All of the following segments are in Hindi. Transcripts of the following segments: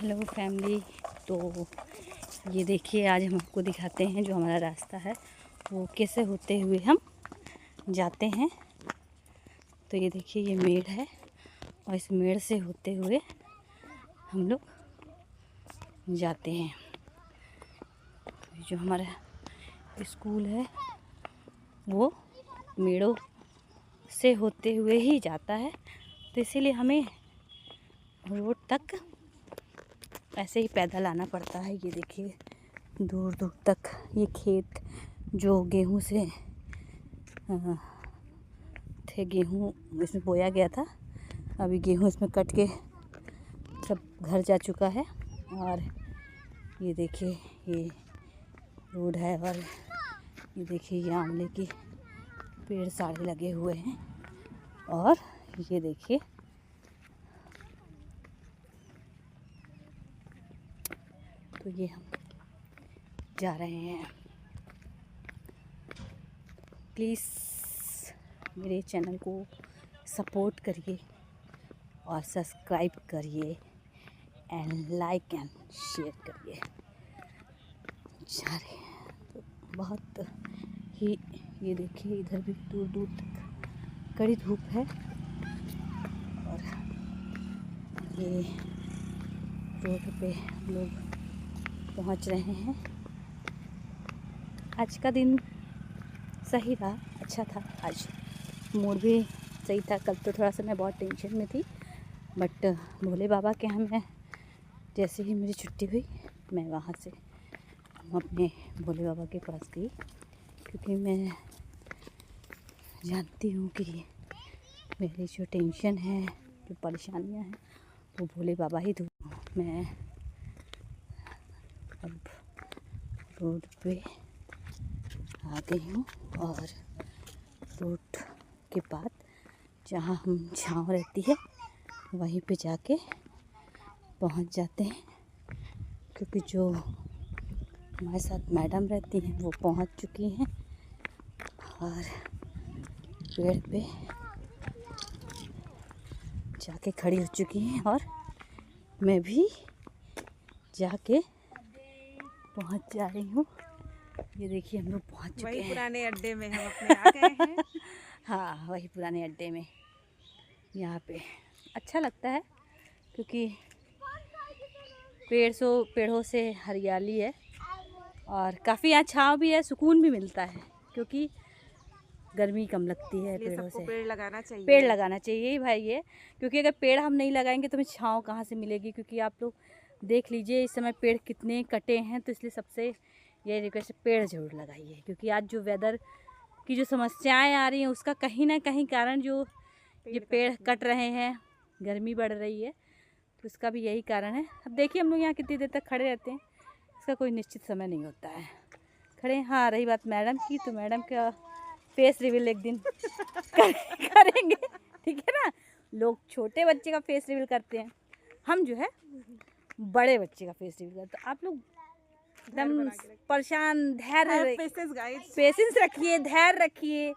Hello family. तो ये देखिए, आज हम आपको दिखाते हैं जो हमारा रास्ता है वो कैसे होते हुए हम जाते हैं। तो ये देखिए, ये मेड़ है और इस मेड़ से होते हुए हम लोग जाते हैं। जो हमारा स्कूल है वो मेड़ों से होते हुए ही जाता है, तो इसीलिए हमें रोड तक ऐसे ही पैदल आना पड़ता है। ये देखिए, दूर दूर तक ये खेत जो गेहूं से थे, गेहूं इसमें बोया गया था। अभी गेहूं इसमें कट के सब घर जा चुका है। और ये देखिए, ये रोड है और ये देखिए, ये आंवले की पेड़ सारे लगे हुए हैं। और ये देखिए, तो ये हम जा रहे हैं। प्लीज़ मेरे चैनल को सपोर्ट करिए और सब्सक्राइब करिए एंड लाइक एंड शेयर करिए। जा रहे हैं तो बहुत ही, ये देखिए, इधर भी दूर दूर तक कड़ी धूप है। और ये रोड पे हम लोग पहुंच रहे हैं। आज का दिन सही रहा, अच्छा था। आज मूड भी सही था। कल तो थोड़ा सा मैं बहुत टेंशन में थी, बट भोले बाबा के यहाँ मैं जैसे ही मेरी छुट्टी हुई, मैं वहाँ से अपने भोले बाबा के पास गई, क्योंकि मैं जानती हूँ कि मेरी जो टेंशन है, जो परेशानियाँ हैं, वो भोले बाबा ही दूर। मैं अब रोड पे आ गई हूँ और रोड के बाद जहाँ हम छाँव रहती है वहीं पे जाके पहुँच जाते हैं, क्योंकि जो हमारे साथ मैडम रहती हैं वो पहुँच चुकी हैं और पेड़ पे जाके खड़ी हो चुकी हैं। और मैं भी जाके पहुँच जा रही हूँ। ये देखिए, हम लोग पहुँच चुके हैं। वही पुराने अड्डे में हम अपने आ गए हैं। हाँ, वही पुराने अड्डे में। यहाँ पे अच्छा लगता है क्योंकि पेड़ों से हरियाली है और काफ़ी यहाँ छाँव भी है, सुकून भी मिलता है, क्योंकि गर्मी कम लगती है पेड़ों से। पेड़ लगाना चाहिए। पेड़ लगाना चाहिए भाई, ये क्योंकि अगर पेड़ हम नहीं लगाएंगे तो हमें छाँव कहाँ से मिलेगी। क्योंकि आप लोग देख लीजिए इस समय पेड़ कितने कटे हैं, तो इसलिए सबसे ये रिक्वेस्ट, पेड़ जरूर लगाइए। क्योंकि आज जो वेदर की जो समस्याएं आ रही हैं उसका कहीं ना कहीं कारण जो ये पेड़ कट रहे हैं, गर्मी बढ़ रही है, तो इसका भी यही कारण है। अब देखिए, हम लोग यहाँ कितनी देर तक खड़े रहते हैं, इसका कोई निश्चित समय नहीं होता है खड़े। हाँ, रही बात मैडम की, तो मैडम का फेस रिवील एक दिन करेंगे, ठीक है ना। लोग छोटे बच्चे का फेस रिवील करते हैं, हम जो है बड़े बच्चे का फेस रिवील करते हैं। आप लोग एकदम परेशान, धैर्य, पेशेंस रखिए, धैर्य रखिए।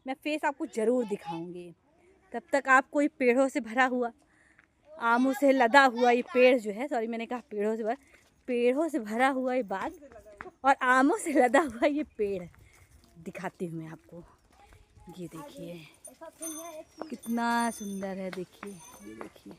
मैं फेस आपको ज़रूर दिखाऊंगी। तब तक आपको ये पेड़ों से भरा हुआ, आमों से लदा हुआ ये पेड़ जो है, सॉरी मैंने कहा पेड़ों से भरा हुआ ये बाग और आमों से लदा हुआ ये पेड़ दिखाती हूँ मैं आपको। ये देखिए कितना सुंदर है, देखिए, ये देखिए।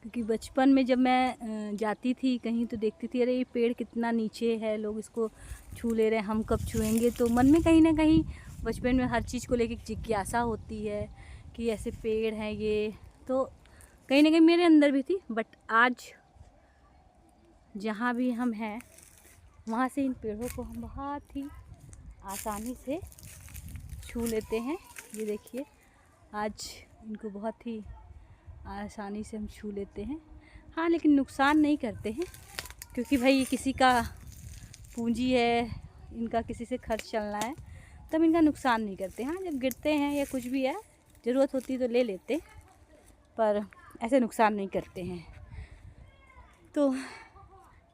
क्योंकि बचपन में जब मैं जाती थी कहीं तो देखती थी, अरे ये पेड़ कितना नीचे है, लोग इसको छू ले रहे हैं, हम कब छुएंगे। तो मन में कहीं ना कहीं बचपन में हर चीज़ को लेकर जिज्ञासा होती है कि ऐसे पेड़ हैं ये, तो कहीं ना कहीं मेरे अंदर भी थी। बट आज जहाँ भी हम हैं वहाँ से इन पेड़ों को हम बहुत ही आसानी से छू लेते हैं। ये देखिए, आज इनको बहुत ही आसानी से हम छू लेते हैं। हाँ, लेकिन नुकसान नहीं करते हैं, क्योंकि भाई ये किसी का पूंजी है, इनका किसी से खर्च चलना है, तब इनका नुकसान नहीं करते। हाँ, जब गिरते हैं या कुछ भी है, ज़रूरत होती तो ले लेते, पर ऐसे नुकसान नहीं करते हैं। तो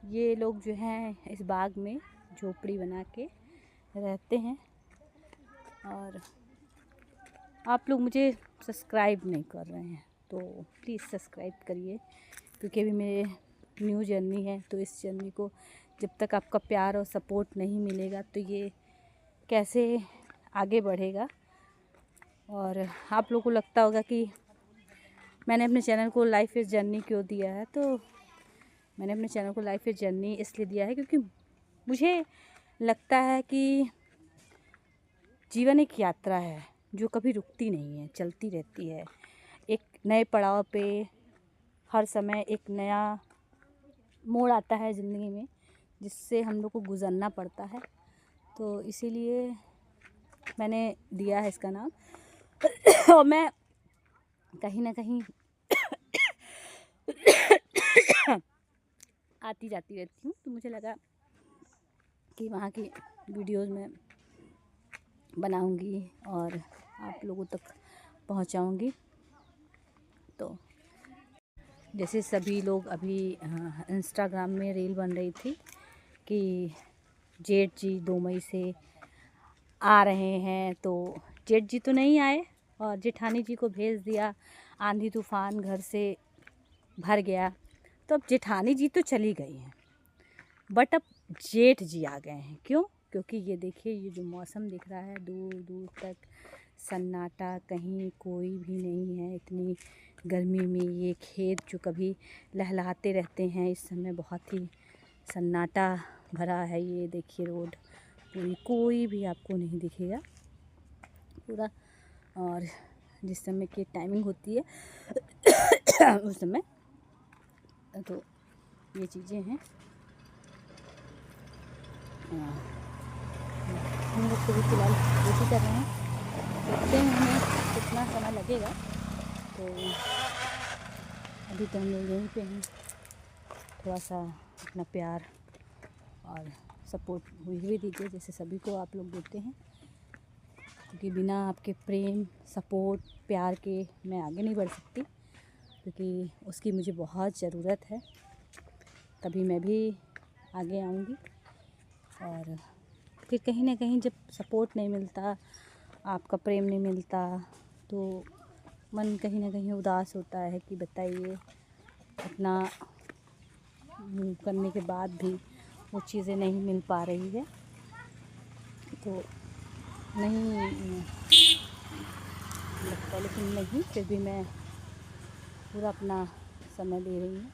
ये लोग जो हैं इस बाग में झोपड़ी बना के रहते हैं। और आप लोग मुझे सब्सक्राइब नहीं कर रहे हैं, तो प्लीज़ सब्सक्राइब करिए, क्योंकि अभी मेरे न्यू जर्नी है। तो इस जर्नी को जब तक आपका प्यार और सपोर्ट नहीं मिलेगा तो ये कैसे आगे बढ़ेगा। और आप लोगों को लगता होगा कि मैंने अपने चैनल को लाइफ इज़ जर्नी क्यों दिया है। तो मैंने अपने चैनल को लाइफ इज़ जर्नी इसलिए दिया है क्योंकि मुझे लगता है कि जीवन एक यात्रा है जो कभी रुकती नहीं है, चलती रहती है। एक नए पड़ाव पे हर समय एक नया मोड़ आता है ज़िंदगी में, जिससे हम लोग को गुज़रना पड़ता है। तो इसीलिए मैंने दिया है इसका नाम। और मैं कहीं ना कहीं आती जाती रहती हूँ, तो मुझे लगा कि वहाँ की वीडियोज़ में बनाऊंगी और आप लोगों तक पहुँचाऊंगी। तो जैसे सभी लोग अभी इंस्टाग्राम में रील बन रही थी कि जेठ जी 2 मई से आ रहे हैं, तो जेठ जी तो नहीं आए और जेठानी जी को भेज दिया। आंधी तूफान घर से भर गया, तो अब जेठानी जी तो चली गई हैं, बट अब जेठ जी आ गए हैं। क्यों? क्योंकि ये देखिए, ये जो मौसम दिख रहा है, दूर दूर तक सन्नाटा, कहीं कोई भी नहीं है। इतनी गर्मी में ये खेत जो कभी लहलहाते रहते हैं, इस समय बहुत ही सन्नाटा भरा है। ये देखिए रोड पूरी, कोई भी आपको नहीं दिखेगा पूरा। और जिस समय की टाइमिंग होती है उस समय, तो ये चीज़ें हैं। हम लोग तो भी फिलहाल खेती कर रहे हैं, देखते हैं हमें कितना समय लगेगा। तो अभी तो हम लोग यहीं पे हैं। थोड़ा सा अपना प्यार और सपोर्ट भी दीजिए, जैसे सभी को आप लोग देते हैं, क्योंकि बिना आपके प्रेम, सपोर्ट, प्यार के मैं आगे नहीं बढ़ सकती, क्योंकि उसकी मुझे बहुत ज़रूरत है। तभी मैं भी आगे आऊँगी। और फिर कहीं ना कहीं जब सपोर्ट नहीं मिलता, आपका प्रेम नहीं मिलता, तो मन कहीं ना कहीं उदास होता है कि बताइए, इतना करने के बाद भी वो चीज़ें नहीं मिल पा रही है। तो नहीं लगता, लेकिन नहीं, फिर भी मैं पूरा अपना समय दे रही हूँ।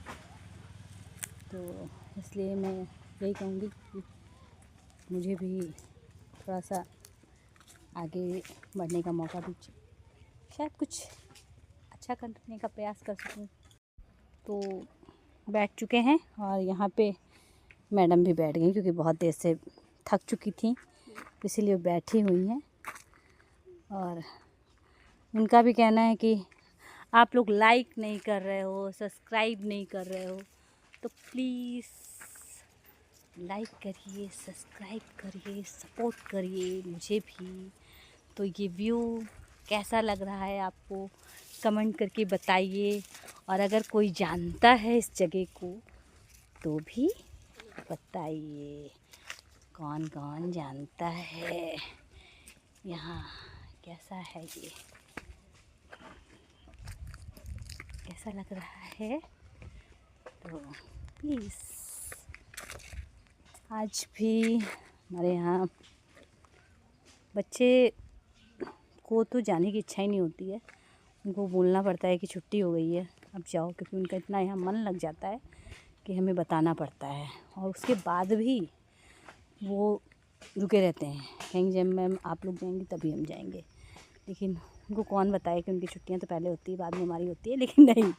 तो इसलिए मैं यही कहूँगी कि मुझे भी थोड़ा सा आगे बढ़ने का मौका दीजिए, शायद कुछ अच्छा करने का प्रयास कर सकूँ। तो बैठ चुके हैं और यहाँ पे मैडम भी बैठ गई, क्योंकि बहुत देर से थक चुकी थी, इसीलिए बैठी हुई हैं। और उनका भी कहना है कि आप लोग लाइक नहीं कर रहे हो, सब्सक्राइब नहीं कर रहे हो, तो प्लीज़ लाइक करिए, सब्सक्राइब करिए, सपोर्ट करिए मुझे भी। तो ये व्यू कैसा लग रहा है आपको, कमेंट करके बताइए। और अगर कोई जानता है इस जगह को तो भी बताइए, कौन कौन जानता है यहाँ कैसा है, ये कैसा लग रहा है। तो प्लीज़, आज भी हमारे यहाँ बच्चे को तो जाने की इच्छा ही नहीं होती है, उनको बोलना पड़ता है कि छुट्टी हो गई है अब जाओ, क्योंकि उनका इतना यहाँ मन लग जाता है कि हमें बताना पड़ता है। और उसके बाद भी वो रुके रहते हैं, कहेंगे जब मैम आप लोग जाएंगे तभी हम जाएंगे। लेकिन उनको कौन बताए कि उनकी छुट्टियां तो पहले होती है, बाद में हमारी होती है। लेकिन नहीं,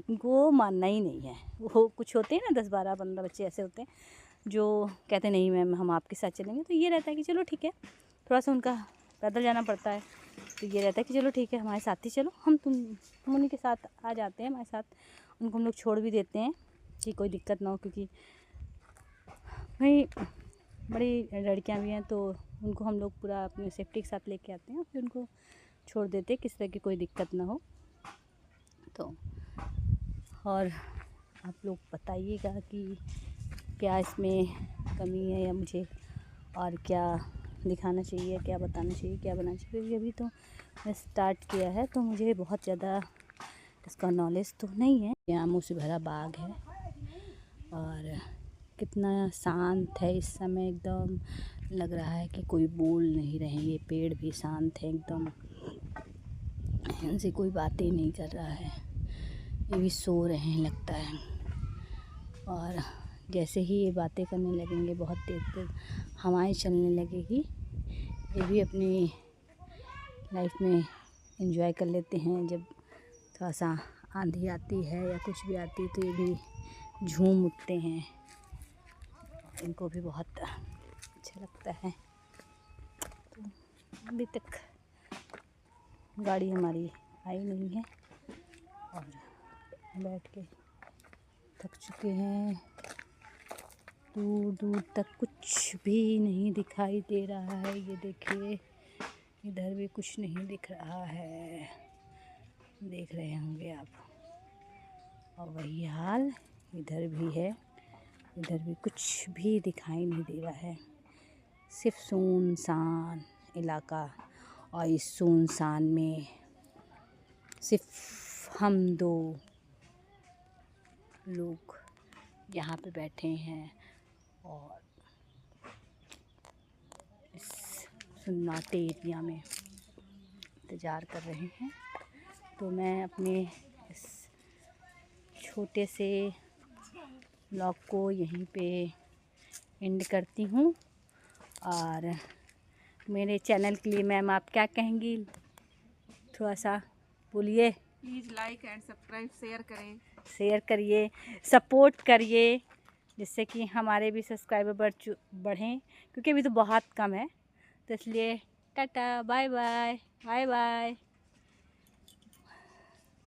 उनको मानना ही नहीं है। वो कुछ होते हैं ना, 10, 12, 15 बच्चे ऐसे होते हैं जो कहते नहीं मैम हम आपके साथ चलेंगे। तो ये रहता है कि चलो ठीक है, थोड़ा सा उनका पैदल जाना पड़ता है, तो ये रहता है कि चलो ठीक है हमारे साथ ही चलो, हम उन्हीं के साथ आ जाते हैं हमारे साथ। उनको हम लोग छोड़ भी देते हैं कि कोई दिक्कत ना हो, क्योंकि भाई बड़ी लड़कियां भी हैं, तो उनको हम लोग पूरा अपने सेफ्टी के साथ लेके आते हैं, फिर उनको छोड़ देते हैं, किसी तरह की कोई दिक्कत ना हो। तो और आप लोग बताइएगा कि क्या इसमें कमी है, या मुझे और क्या दिखाना चाहिए, क्या बताना चाहिए, क्या बनाना चाहिए। क्योंकि अभी तो मैं स्टार्ट किया है, तो मुझे बहुत ज़्यादा इसका नॉलेज तो नहीं है। आमों से भरा बाग है और कितना शांत है इस समय, एकदम लग रहा है कि कोई बोल नहीं रहे। ये पेड़ भी शांत है एकदम, इनसे कोई बातें नहीं कर रहा है, ये भी सो रहे हैं लगता है। और जैसे ही ये बातें करने लगेंगे, बहुत देर तक हवाएं चलने लगेगी, ये भी अपनी लाइफ में एंजॉय कर लेते हैं। जब थोड़ा सा आंधी आती है या कुछ भी आती है तो ये भी झूम उठते हैं, इनको भी बहुत अच्छा लगता है। तो अभी तक गाड़ी हमारी आई नहीं है और बैठ के थक चुके हैं। दूर दूर तक कुछ भी नहीं दिखाई दे रहा है। ये देखिए, इधर भी कुछ नहीं दिख रहा है, देख रहे होंगे आप। और वही हाल इधर भी है, इधर भी कुछ भी दिखाई नहीं दे रहा है, सिर्फ सुनसान इलाका। और इस सुनसान में सिर्फ हम दो लोग यहाँ पे बैठे हैं और इस सन्नाटे एरिया में इंतज़ार कर रहे हैं। तो मैं अपने इस छोटे से व्लॉग को यहीं पे एंड करती हूँ। और मेरे चैनल के लिए मैम आप क्या कहेंगी, थोड़ा सा बोलिए। Please like and subscribe share करिए, सपोर्ट करिए, जिससे कि हमारे भी सब्सक्राइबर बढ़ें, क्योंकि अभी तो बहुत कम है। तो इसलिए tata, bye bye, bye bye.